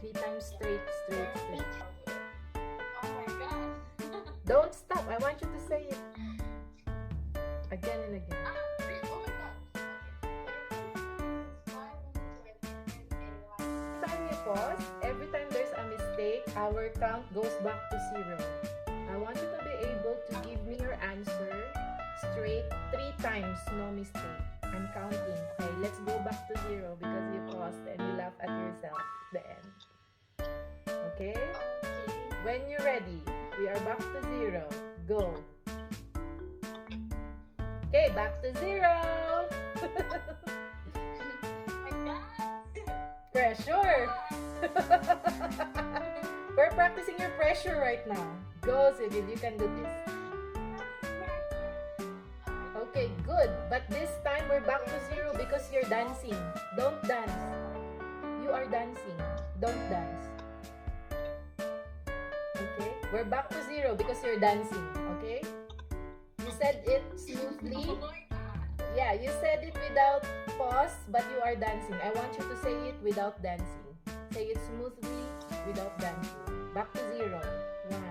3 times straight, straight, straight. Oh my gosh. Don't stop. I want you to say it again and again. Oh my god. Time you pause, every time there's a mistake, our count goes back to 0. I want you to be able to give me your answer straight 3 times, no mistake. I'm counting. Okay, let's go back to 0 because you paused and you laugh at yourself at the end. Okay? When you're ready, we are back to 0. Go. Okay, back to 0. Pressure. We're practicing your pressure right now. Go, Sigrid, you can do this. Okay, good. But this time we're back to 0 because you're dancing. Don't dance. You are dancing. Don't dance. Okay? We're back to 0 because you're dancing. Okay? You said it smoothly. Yeah, you said it without pause, but you are dancing. I want you to say it without dancing. Say it smoothly without dancing. Back to 0. 1.